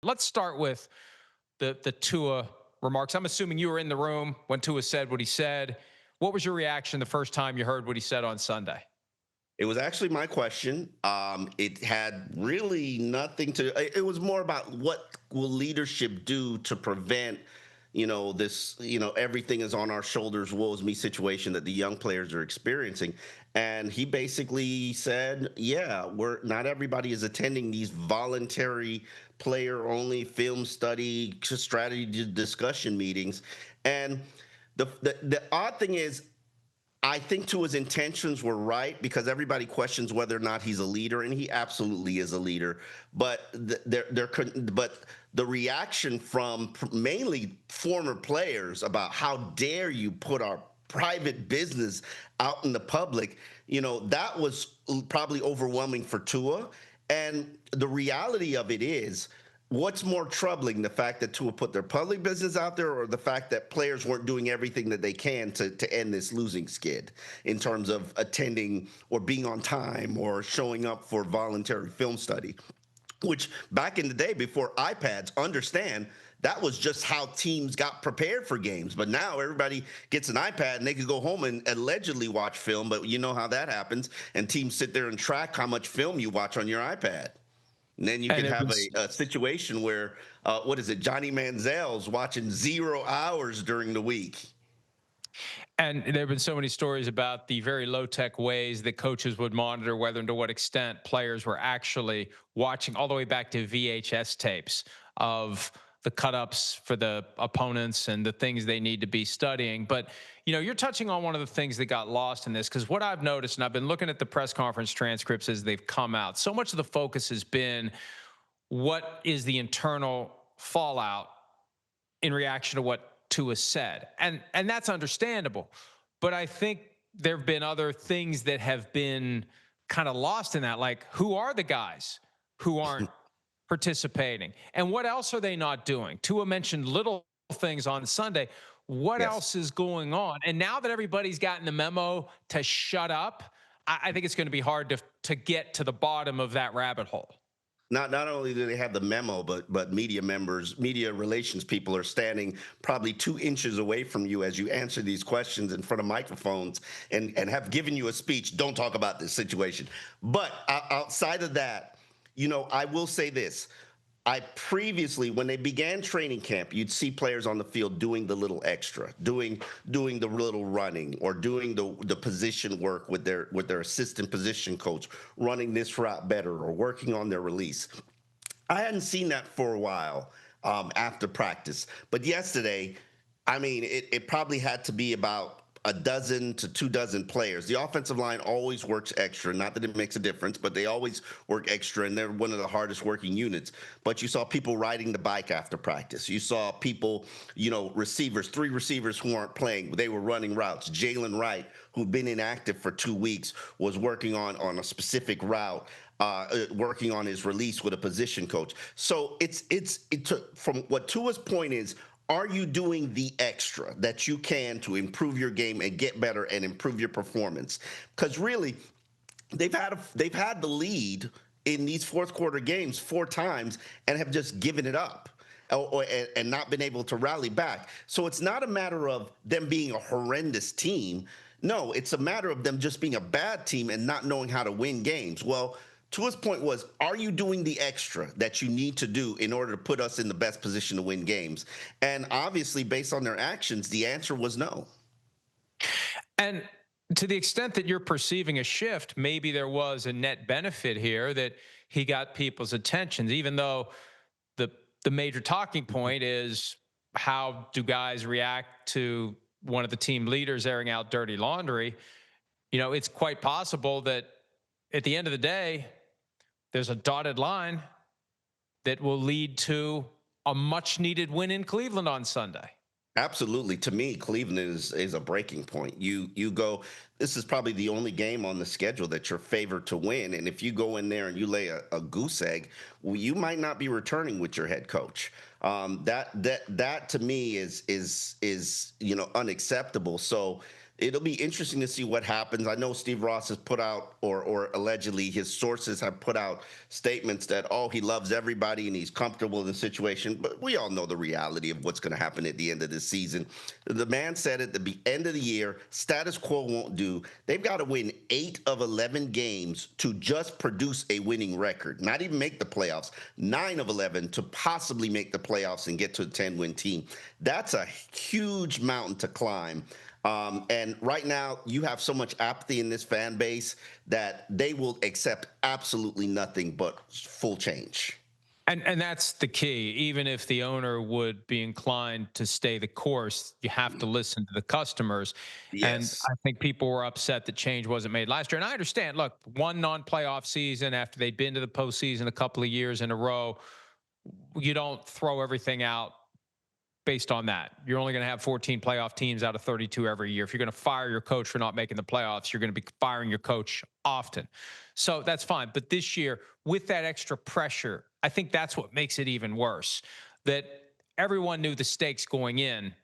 Let's start with the Tua remarks. I'm assuming you were in the room when Tua said what he said. What was your reaction the first time you heard what he said on Sunday? It was actually my question. It had really nothing to. It was more about what will leadership do to prevent, this, everything is on our shoulders, woe is me situation that the young players are experiencing. And he basically said, "Yeah, we're not everybody is attending these voluntary player only film study strategy discussion meetings." And the odd thing is I think to his intentions were right because everybody questions whether or not he's a leader, and he absolutely is a leader. But the reaction from mainly former players about how dare you put our private business out in the public, that was probably overwhelming for Tua. And the reality of it is, what's more troubling, the fact that Tua put their public business out there, or the fact that players weren't doing everything that they can to end this losing skid in terms of attending or being on time or showing up for voluntary film study? Which back in the day before iPads, understand that was just how teams got prepared for games. But now everybody gets an iPad and they can go home and allegedly watch film. But you know how that happens. And teams sit there and track how much film you watch on your iPad. And then you And could there have was a situation where, what is it, Johnny Manziel's watching 0 hours during the week. and there have been so many stories about the very low tech ways that coaches would monitor whether and to what extent players were actually watching, all the way back to VHS tapes of the cut ups for the opponents and the things they need to be studying. But, you're touching on one of the things that got lost in this, because what I've noticed, and I've been looking at the press conference transcripts as they've come out, so much of the focus has been what is the internal fallout in reaction to what Tua said. And that's understandable. But I think there have been other things that have been kind of lost in that, like who are the guys who aren't participating? And what else are they not doing? Tua mentioned little things on Sunday. What Yes. else is going on? And now that everybody's gotten the memo to shut up, I think it's going to be hard to get to the bottom of that rabbit hole. Not only do they have the memo, but media members, media relations people are standing probably 2 inches away from you as you answer these questions in front of microphones and have given you a speech. Don't talk about this situation. But outside of that, I will say this. I previously, when they began training camp, you'd see players on the field doing the little extra, doing the little running, or doing the position work with their assistant position coach, running this route better, or working on their release. I hadn't seen that for a while after practice, but yesterday, I mean, it probably had to be about a dozen to 2 dozen players. The offensive line always works extra. Not that it makes a difference, but they always work extra, and they're one of the hardest working units. But you saw people riding the bike after practice. You saw people, receivers, 3 receivers who aren't playing. They were running routes. Jalen Wright, who'd been inactive for 2 weeks, was working on a specific route. Working on his release with a position coach. So it took, from what Tua's point is, are you doing the extra that you can to improve your game and get better and improve your performance? Because really, they've had the lead in these fourth quarter games 4 times and have just given it up. And not been able to rally back. So it's not a matter of them being a horrendous team. No, it's a matter of them just being a bad team and not knowing how to win games. Well, Tua's point was, are you doing the extra that you need to do in order to put us in the best position to win games? And obviously, based on their actions, the answer was no. And to the extent that you're perceiving a shift, maybe there was a net benefit here that he got people's attentions, even though the the major talking point is how do guys react to one of the team leaders airing out dirty laundry. It's quite possible that at the end of the day, there's a dotted line that will lead to a much needed win in Cleveland on Sunday. Absolutely. To me, Cleveland is a breaking point. You go, this is probably the only game on the schedule that you're favored to win. And if you go in there and you lay a goose egg, well, you might not be returning with your head coach. That to me is unacceptable. So it'll be interesting to see what happens. I know Steve Ross has put out, or allegedly his sources have put out statements that, oh, he loves everybody and he's comfortable in the situation. But we all know the reality of what's going to happen at the end of the season. The man said at the end of the year, status quo won't do. They've got to win 8 of 11 games to just produce a winning record, not even make the playoffs, 9 of 11 to possibly make the playoffs and get to a 10-win team. That's a huge mountain to climb. And right now, you have so much apathy in this fan base that they will accept absolutely nothing but full change. And that's the key. Even if the owner would be inclined to stay the course, you have to listen to the customers. And Yes. I think people were upset that change wasn't made last year. And I understand, look, one non-playoff season after they'd been to the postseason a couple of years in a row, you don't throw everything out based on that. You're only going to have 14 playoff teams out of 32 every year. If you're going to fire your coach for not making the playoffs, you're going to be firing your coach often. So that's fine. But this year, with that extra pressure, I think that's what makes it even worse. That everyone knew the stakes going in,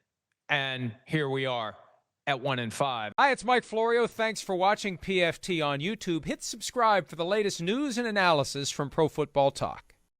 and here we are at 1-5. Hi, it's Mike Florio. Thanks for watching PFT on YouTube. Hit subscribe for the latest news and analysis from Pro Football Talk.